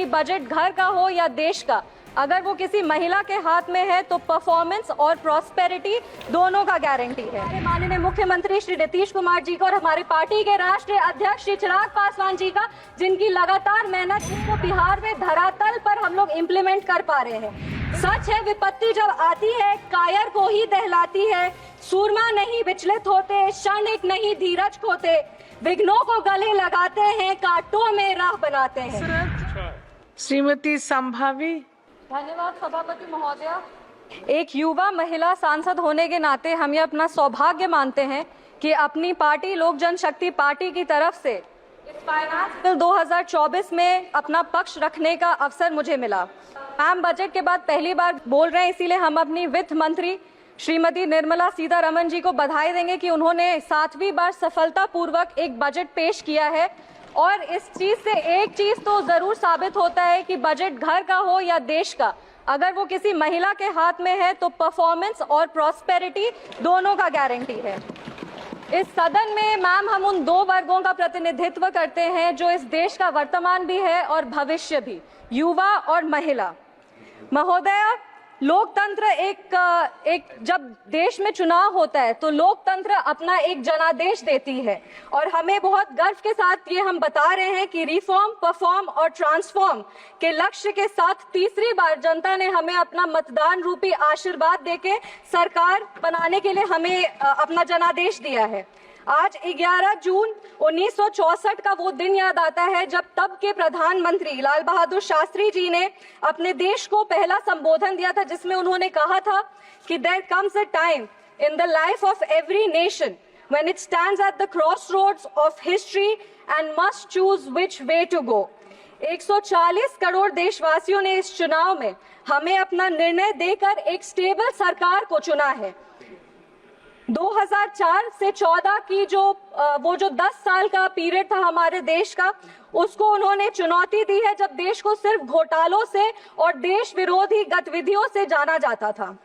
Budget घर का हो या देश का, अगर वो किसी महिला के हाथ में है तो परफॉर्मेंस और प्रॉस्पेरिटी दोनों का गारंटी है। हमारे माननीय मुख्यमंत्री श्री नीतीश कुमार जी का और हमारे पार्टी के राष्ट्रीय अध्यक्ष श्री चिराग पासवान जी का, जिनकी लगातार मेहनत जिसको बिहार में धरातल पर हम लोग इम्प्लीमेंट कर पा रहे हैं। सच है, विपत्ति जब आती है कायर को ही दहलाती है, सूरमा नहीं विचलित होते, क्षणिक नहीं धीरज खोते, विघ्नों को गले लगाते हैं, कांटों में राह बनाते हैं। श्रीमती संभावी। धन्यवाद सभापति महोदया। एक युवा महिला सांसद होने के नाते हम ये अपना सौभाग्य मानते हैं कि अपनी पार्टी लोक जनशक्ति पार्टी की तरफ से इस फाइनेंस बिल 2024 में अपना पक्ष रखने का अवसर मुझे मिला। मैम बजट के बाद पहली बार बोल रहे हैं, इसीलिए हम अपनी वित्त मंत्री श्रीमती निर्मला सीतारमण जी को बधाई देंगे कि उन्होंने 7वीं बार सफलतापूर्वक एक बजट पेश किया है। और इस चीज से एक चीज तो जरूर साबित होता है कि बजट घर का हो या देश का, अगर वो किसी महिला के हाथ में है तो परफॉर्मेंस और प्रॉस्पेरिटी दोनों का गारंटी है। इस सदन में मैम हम उन दो वर्गों का प्रतिनिधित्व करते हैं जो इस देश का वर्तमान भी है और भविष्य भी, युवा और महिला। महोदया, लोकतंत्र एक जब देश में चुनाव होता है तो लोकतंत्र अपना एक जनादेश देती है और हमें बहुत गर्व के साथ ये हम बता रहे हैं कि रिफॉर्म, परफॉर्म और ट्रांसफॉर्म के लक्ष्य के साथ तीसरी बार जनता ने हमें अपना मतदान रूपी आशीर्वाद देके सरकार बनाने के लिए हमें अपना जनादेश दिया है। आज 11 जून 1964 का वो दिन याद आता है जब तब के प्रधानमंत्री लाल बहादुर शास्त्री जी ने अपने देश को पहला संबोधन दिया था, जिसमें उन्होंने कहा था कि there comes a time in the life of every nation when it stands at the crossroads of history and must choose which way to go. 140 crore देशवासियों ने इस चुनाव में हमें अपना निर्णय देकर एक स्टेबल सरकार को चुना है। 2004 से 14 की वो जो 10 साल का पीरियड था हमारे देश का, उसको उन्होंने चुनौती दी है जब देश को सिर्फ घोटालों से और देश विरोधी गतिविधियों से जाना जाता था।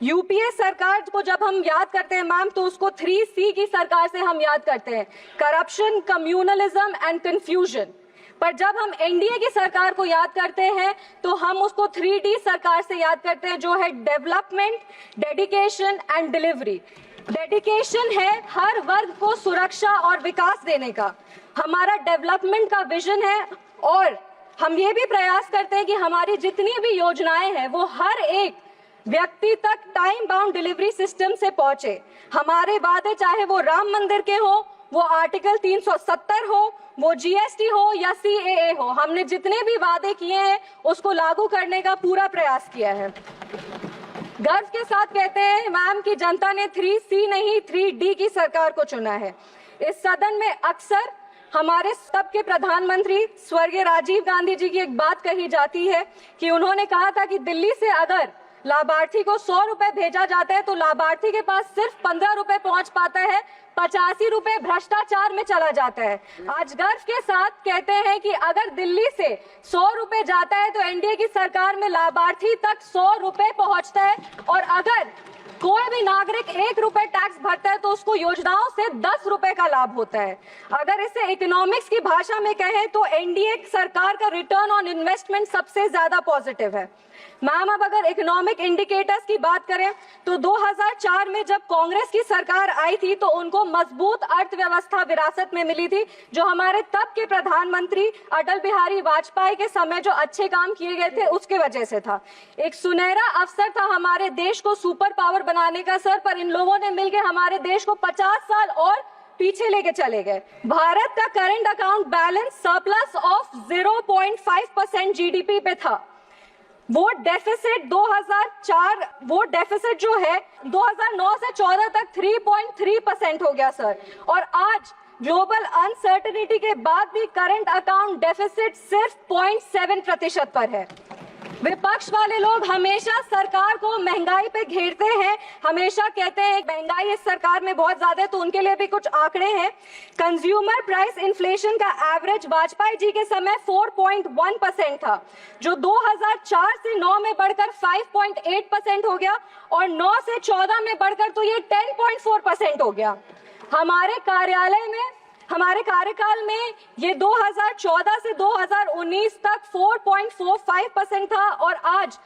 यूपीए सरकार को जब हम याद करते हैं मैम तो उसको 3C की सरकार से हम याद करते हैं, करप्शन, कम्युनलिज्म एंड कंफ्यूजन। पर जब हम एनडीए की सरकार को याद करते हैं तो हम उसको 3D सरकार से याद करते हैं, जो है development, dedication and delivery. Dedication है हर वर्ग को सुरक्षा और विकास देने का, हमारा डेवलपमेंट का विजन है और हम ये भी प्रयास करते हैं कि हमारी जितनी भी योजनाएं हैं वो हर एक व्यक्ति तक टाइम बाउंड डिलीवरी सिस्टम से पहुंचे। हमारे वादे चाहे वो राम मंदिर के हो, वो आर्टिकल 370 हो, वो जीएसटी हो या CAA हो, हमने जितने भी वादे किए हैं उसको लागू करने का पूरा प्रयास किया है। गर्व के साथ कहते हैं मैम कि जनता ने 3C नहीं 3D की सरकार को चुना है। इस सदन में अक्सर हमारे तब के प्रधानमंत्री स्वर्गीय राजीव गांधी जी की एक बात कही जाती है कि उन्होंने कहा था कि दिल्ली से अगर लाभार्थी को 100 रुपए भेजा जाता है तो लाभार्थी के पास सिर्फ 15 रुपए पहुंच पाता है, 85 रुपए भ्रष्टाचार में चला जाता है। आज गर्व के साथ कहते हैं कि अगर दिल्ली से 100 रुपए जाता है तो एनडीए की सरकार में लाभार्थी तक 100 रुपए पहुंचता है और अगर कोई भी नागरिक 1 रुपए टैक्स भरता है तो उसको योजनाओं से 10 रुपए का लाभ होता है। अगर इसे इकोनॉमिक्स की भाषा में कहें तो एनडीए सरकार का रिटर्न ऑन इन्वेस्टमेंट सबसे ज्यादा पॉजिटिव है। मैम, अब अगर इकोनॉमिक इंडिकेटर्स की बात करें तो 2004 में जब कांग्रेस की सरकार आई थी तो उनको मजबूत अर्थव्यवस्था विरासत में मिली थी, जो हमारे तब के प्रधानमंत्री अटल बिहारी वाजपेयी के समय जो अच्छे काम किए गए थे उसके वजह से था। एक सुनहरा अवसर था हमारे देश को सुपर पावर बनाने का सर, पर इन लोगों ने मिलकर हमारे देश को 50 साल और पीछे लेके चले गए। भारत का current account balance surplus of 0.5% GDP पे था। वो डेफिसिट 2004 वो डेफिसिट जो है 2009 से 14 तक 3.3% हो गया सर, और आज ग्लोबल अनसर्टेनिटी के बाद भी करंट अकाउंट डेफिसिट सिर्फ 0.7% पर है। विपक्ष वाले लोग हमेशा सरकार को महंगाई पे घेरते हैं, हमेशा कहते हैं महंगाई इस सरकार में बहुत ज्यादा है, तो उनके लिए भी कुछ आंकड़े हैं। कंज्यूमर प्राइस इन्फ्लेशन का एवरेज वाजपेयी जी के समय 4.1% था, जो 2004 से 9 में बढ़कर 5.8% हो गया और 9 से 14 में बढ़कर तो ये 10.4% हो गया। हमारे कार्यालय में हमारे कार्यकाल में ये 2014 से 2019 तक 4.45% था और आज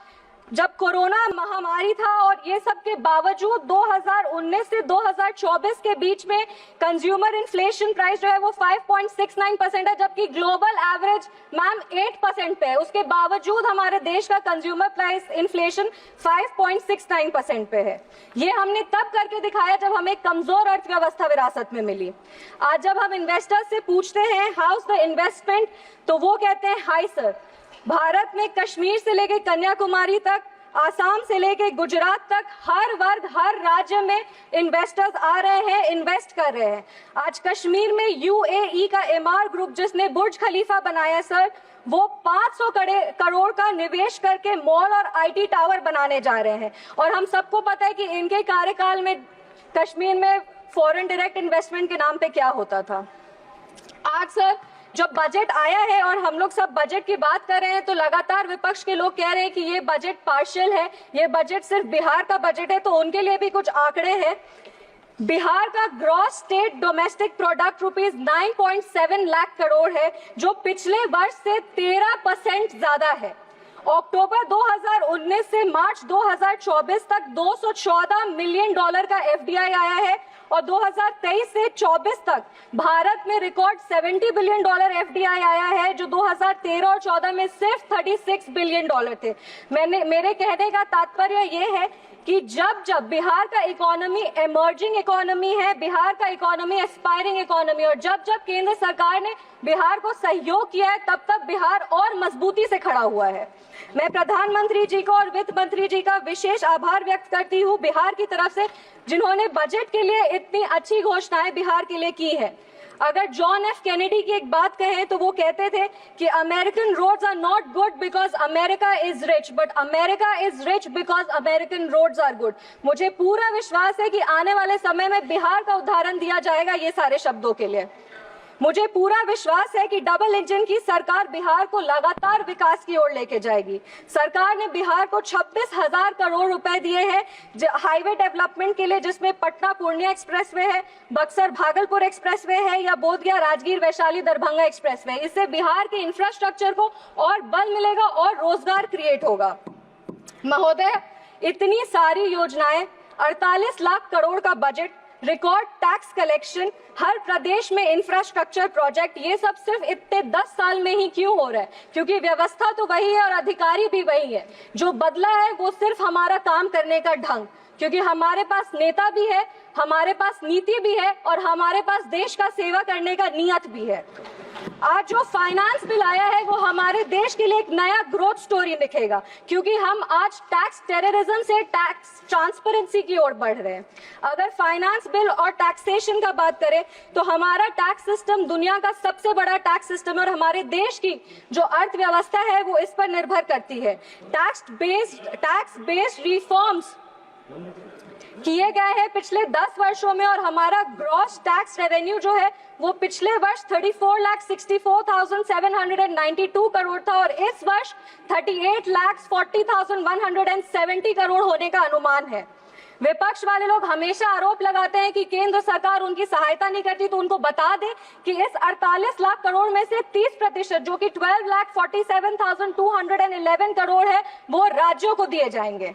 जब कोरोना महामारी था और ये सब के बावजूद 2019 से 2024 के बीच में कंज्यूमर इन्फ्लेशन प्राइस जो है वो 5.69% है, जबकि ग्लोबल एवरेज मैम 8% पे है। उसके बावजूद हमारे देश का कंज्यूमर प्राइस इन्फ्लेशन 5.69% पे है। ये हमने तब करके दिखाया जब हमें कमजोर अर्थव्यवस्था विरासत में मिली। आज जब हम इन्वेस्टर्स से पूछते हैं हाउ इज द इन्वेस्टमेंट, तो वो कहते हैं हाई सर। भारत में कश्मीर से लेके कन्याकुमारी तक, आसाम से लेके गुजरात तक हर वर्ग हर राज्य में इन्वेस्टर्स आ रहे हैं, इन्वेस्ट कर रहे हैं। आज कश्मीर में यूएई का एमआर ग्रुप जिसने बुर्ज खलीफा बनाया सर, वो 500 करोड़ का निवेश करके मॉल और आईटी टावर बनाने जा रहे हैं। और हम सबको पता है कि इनके कार्यकाल में कश्मीर में फॉरेन डायरेक्ट इन्वेस्टमेंट के नाम पे क्या होता था। आज सर जब बजट आया है और हम लोग सब बजट की बात कर रहे हैं तो लगातार विपक्ष के लोग कह रहे हैं कि ये बजट पार्शियल है, ये बजट सिर्फ बिहार का बजट है। तो उनके लिए भी कुछ आंकड़े हैं। बिहार का gross state domestic product rupees 9.7 lakh crore है, जो पिछले वर्ष से 13% ज्यादा है। अक्टूबर 2019 से मार्च 2024 तक $214 मिलियन का एफडीआई आया है और 2023 से 24 तक भारत में रिकॉर्ड $70 बिलियन एफडीआई आया है, जो 2013 और 14 में सिर्फ $36 बिलियन थे। मेरे कहने का तात्पर्य ये है कि जब बिहार का इकोनॉमी इमर्जिंग इकोनॉमी है, बिहार का इकोनॉमी एस्पायरिंग इकोनॉमी, और जब केंद्र सरकार ने बिहार को सहयोग किया है तब बिहार और मजबूती से खड़ा हुआ है। मैं प्रधानमंत्री जी को और वित्त मंत्री जी का विशेष आभार व्यक्त करती हूँ बिहार की तरफ से, जिन्होंने बजट के लिए इतनी अच्छी घोषणाएं बिहार के लिए की है। अगर जॉन एफ कैनेडी की एक बात कहें तो वो कहते थे कि American roads are not good because America is rich, but America is rich because American roads are good. मुझे पूरा विश्वास है कि आने वाले समय में बिहार का उदाहरण दिया जाएगा ये सारे शब्दों के लिए। मुझे पूरा विश्वास है कि डबल इंजन की सरकार बिहार को लगातार विकास की ओर लेके जाएगी। सरकार ने बिहार को 26,000 करोड़ रुपए दिए हैं हाईवे डेवलपमेंट के लिए, जिसमें पटना पूर्णिया एक्सप्रेसवे है, बक्सर भागलपुर एक्सप्रेसवे है या बोधगया राजगीर वैशाली दरभंगा एक्सप्रेसवे। इससे बिहार के इंफ्रास्ट्रक्चर को और बल मिलेगा और रोजगार क्रिएट होगा। महोदय, इतनी सारी योजनाएं, 48 लाख करोड़ का बजट, रिकॉर्ड टैक्स कलेक्शन, हर प्रदेश में इंफ्रास्ट्रक्चर प्रोजेक्ट, ये सब सिर्फ इतने 10 साल में ही क्यों हो रहा है? क्योंकि व्यवस्था तो वही है और अधिकारी भी वही है। जो बदला है वो सिर्फ हमारा काम करने का ढंग, क्योंकि हमारे पास नेता भी है, हमारे पास नीति भी है और हमारे पास देश का सेवा करने का नियत भी है। आज जो फाइनेंस बिल आया है वो हमारे देश के लिए एक नया ग्रोथ स्टोरी लिखेगा, क्योंकि हम आज टैक्स टेररिज्म से टैक्स ट्रांसपेरेंसी की ओर बढ़ रहे हैं। अगर फाइनेंस बिल और टैक्सेशन का बात करें तो हमारा टैक्स सिस्टम दुनिया का सबसे बड़ा टैक्स सिस्टम है और हमारे देश की जो अर्थव्यवस्था है वो इस पर निर्भर करती है। टैक्स बेस्ड रिफॉर्म्स किए गए हैं पिछले 10 वर्षों में और हमारा ग्रॉस टैक्स रेवेन्यू जो है वो पिछले वर्ष 34,64,792 करोड़ था और इस वर्ष 38,40,170 करोड़ होने का अनुमान है। विपक्ष वाले लोग हमेशा आरोप लगाते हैं कि केंद्र सरकार उनकी सहायता नहीं करती, तो उनको बता दें कि इस 48 लाख करोड़ में से 30% जो कि 12,47,211 करोड़ है वो राज्यों को दिए जाएंगे।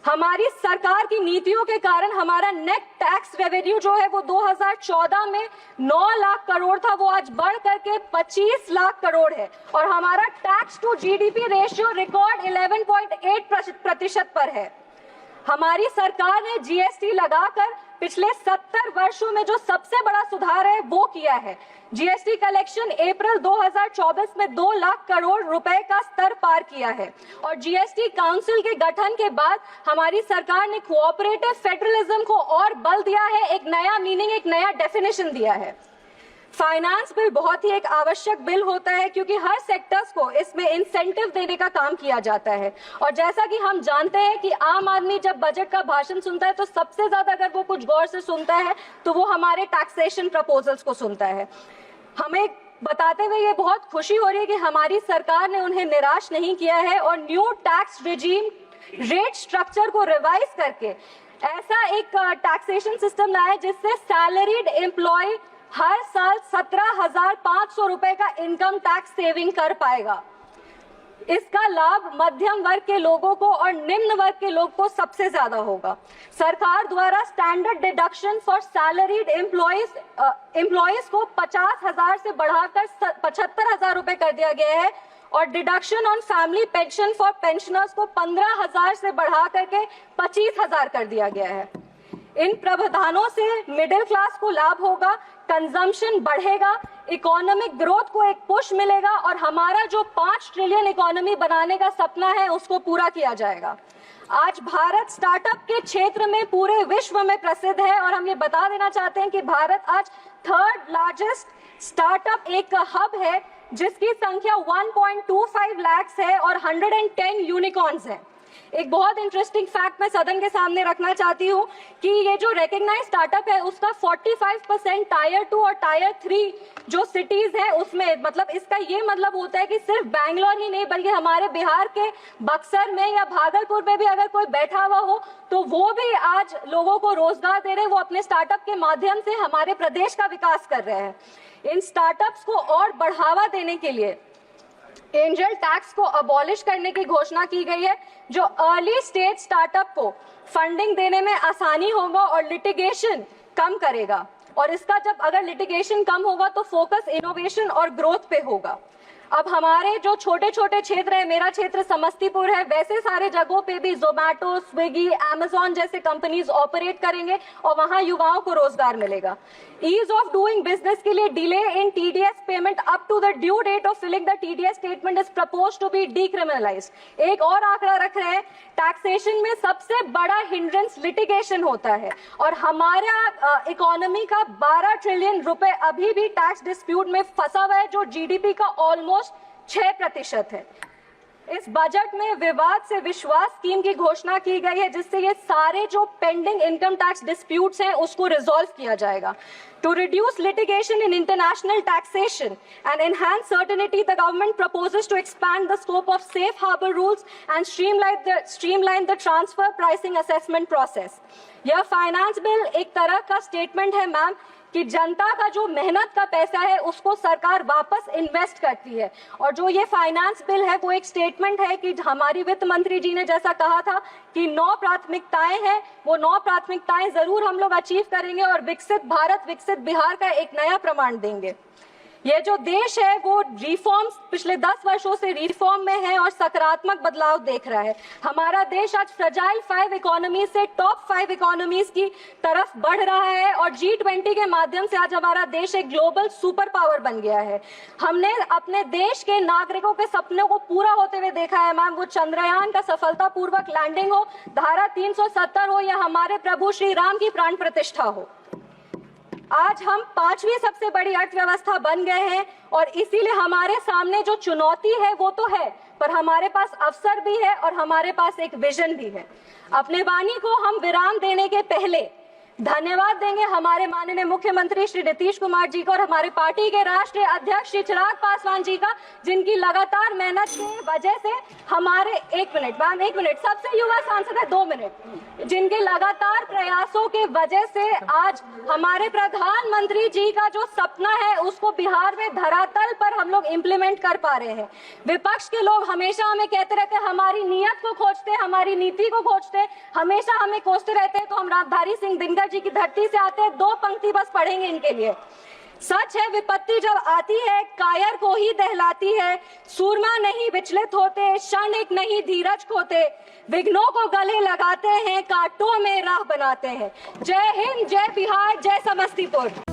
हमारी सरकार की नीतियों के कारण हमारा नेट टैक्स रेवेन्यू जो है वो 2014 में 9 लाख करोड़ था, वो आज बढ़ करके 25 लाख करोड़ है और हमारा tax to GDP ratio record 11.8% पर है। हमारी सरकार ने जीएसटी लगाकर पिछले 70 वर्षों में जो सबसे बड़ा सुधार है वो किया है। जीएसटी कलेक्शन अप्रैल 2024 में 2 लाख करोड़ रुपए का स्तर पार किया है और जीएसटी काउंसिल के गठन के बाद हमारी सरकार ने कोऑपरेटिव फेडरलिज्म को और बल दिया है, एक नया मीनिंग, एक नया डेफिनेशन दिया है। फाइनेंस बिल बहुत ही एक आवश्यक बिल होता है क्योंकि हर सेक्टर्स को इसमें इंसेंटिव देने का काम किया जाता है और जैसा कि हम जानते हैं कि आम आदमी जब बजट का भाषण सुनता है तो सबसे ज्यादा अगर वो कुछ गौर से सुनता है तो वो हमारे टैक्सेशन प्रपोजल्स को सुनता है। हमें बताते हुए ये बहुत खुशी हो रही है कि हमारी सरकार ने उन्हें निराश नहीं किया है और new tax regime rate structure को रिवाइज करके ऐसा एक टैक्सेशन सिस्टम लाया जिससे सैलरीड एम्प्लॉय हर साल 17,500 रुपए का इनकम टैक्स सेविंग कर पाएगा। इसका लाभ मध्यम वर्ग के लोगों को और निम्न वर्ग के लोग को सबसे ज्यादा होगा। सरकार द्वारा standard deduction for salaried employees को 50,000 से बढ़ाकर 75,000 रुपए कर दिया गया है और deduction on family pension for pensioners को 15,000 से बढ़ा करके 25,000 कर दिया गया है। इन प्रावधानों से मिडिल क्लास को लाभ होगा, कंजम्पशन बढ़ेगा, इकोनॉमिक ग्रोथ को एक पुश मिलेगा और हमारा जो 5 ट्रिलियन इकोनॉमी बनाने का सपना है उसको पूरा किया जाएगा। आज भारत स्टार्टअप के क्षेत्र में पूरे विश्व में प्रसिद्ध है और हम ये बता देना चाहते हैं कि भारत आज 3rd लार्जेस्ट स्टार्टअप एक हब है जिसकी संख्या 1.25 लाख है और 110 यूनिकॉर्न्स हैं। एक बहुत इंटरेस्टिंग फैक्ट मैं सदन के सामने रखना चाहती हूँ कि ये जो रिकॉग्नाइज्ड स्टार्टअप है उसका 45% टायर 2 और टायर 3 जो सिटीज है उसमें, मतलब इसका ये मतलब होता है कि सिर्फ बैंगलोर ही नहीं बल्कि हमारे बिहार के बक्सर में या भागलपुर में भी अगर कोई बैठा हुआ हो तो वो भी आज लोगों को रोजगार दे रहे हैं। वो अपने स्टार्टअप के माध्यम से हमारे प्रदेश का विकास कर रहे हैं। इन स्टार्टअप्स को और बढ़ावा देने के लिए एंजल टैक्स को अबॉलिश करने की घोषणा की गई है जो अर्ली स्टेज स्टार्टअप को फंडिंग देने में आसानी होगा और लिटिगेशन कम करेगा। और इसका जब अगर लिटिगेशन कम होगा तो फोकस इनोवेशन और ग्रोथ पे होगा। अब हमारे जो छोटे छोटे क्षेत्र है, मेरा क्षेत्र समस्तीपुर है, वैसे सारे जगहों पे भी जोमैटो, स्विगी, अमेजॉन जैसे कंपनीज ऑपरेट करेंगे और वहां युवाओं को रोजगार मिलेगा। ईज ऑफ डूइंग बिजनेस के लिए delay in TDS payment up to the due date of filing the TDS statement is proposed to be decriminalised. एक और आंकड़ा रख रहे हैं, टैक्सेशन में सबसे बड़ा हिंड्रेंस लिटिगेशन होता है और हमारा इकोनॉमी का 12 ट्रिलियन रुपए अभी भी टैक्स डिस्प्यूट में फंसा हुआ है जो जीडीपी का ऑलमोस्ट 6% है। इस बजट में विवाद से विश्वास स्कीम की घोषणा की गई है जिससे ये सारे जो पेंडिंग इनकम टैक्स डिस्प्यूट्स हैं उसको रिजॉल्व किया जाएगा। To reduce litigation in international taxation and enhance certainty, the government proposes to expand the scope of safe harbor rules and streamline the transfer pricing assessment process. यह finance bill एक तरह का statement है ma'am कि जनता का जो मेहनत का पैसा है उसको सरकार वापस इन्वेस्ट करती है और जो ये फाइनेंस बिल है वो एक स्टेटमेंट है कि हमारी वित्त मंत्री जी ने जैसा कहा था कि 9 प्राथमिकताएं हैं, वो 9 प्राथमिकताएं जरूर हम लोग अचीव करेंगे और विकसित भारत विकसित बिहार का एक नया प्रमाण देंगे। ये जो देश है वो रिफॉर्म्स पिछले 10 वर्षों से रिफॉर्म में है और सकारात्मक बदलाव देख रहा है। हमारा देश आज फ्रजाइल 5 इकोनॉमी से टॉप 5 इकोनॉमीज की तरफ बढ़ रहा है और G20 के माध्यम से आज हमारा देश एक ग्लोबल सुपर पावर बन गया है। हमने अपने देश के नागरिकों के सपनों को पूरा होते हुए देखा है मैम, वो चंद्रयान का सफलतापूर्वक लैंडिंग हो, धारा 370 हो या हमारे प्रभु श्री राम की प्राण प्रतिष्ठा हो। आज हम 5वीं सबसे बड़ी अर्थव्यवस्था बन गए हैं और इसीलिए हमारे सामने जो चुनौती है वो तो है पर हमारे पास अवसर भी है और हमारे पास एक विजन भी है। अपने वाणी को हम विराम देने के पहले धन्यवाद देंगे हमारे माननीय मुख्यमंत्री श्री नीतीश कुमार जी को और हमारे पार्टी के राष्ट्रीय अध्यक्ष श्री चिराग पासवान जी का, जिनकी लगातार मेहनत की वजह से हमारे एक मिनट सबसे युवा सांसद है 2 मिनट, जिनके लगातार प्रयासों के वजह से आज हमारे प्रधानमंत्री जी का जो सपना है उसको बिहार में धरातल पर हम लोग इम्प्लीमेंट कर पा रहे हैं। विपक्ष के लोग हमेशा हमें कहते रहते हैं, हमारी नीयत को खोजते, हमारी नीति को खोजते, हमेशा हमें कोसते रहते हैं। तो हम राजधारी सिंह दिनकर जी की धरती से आते हैं, 2 पंक्ति बस पढ़ेंगे इनके लिए। सच है विपत्ति जब आती है कायर को ही दहलाती है, सूरमा नहीं विचलित होते, क्षणिक नहीं धीरज खोते, विघ्नों को गले लगाते हैं, कांटों में राह बनाते हैं। जय हिंद, जय बिहार, जय समस्तीपुर।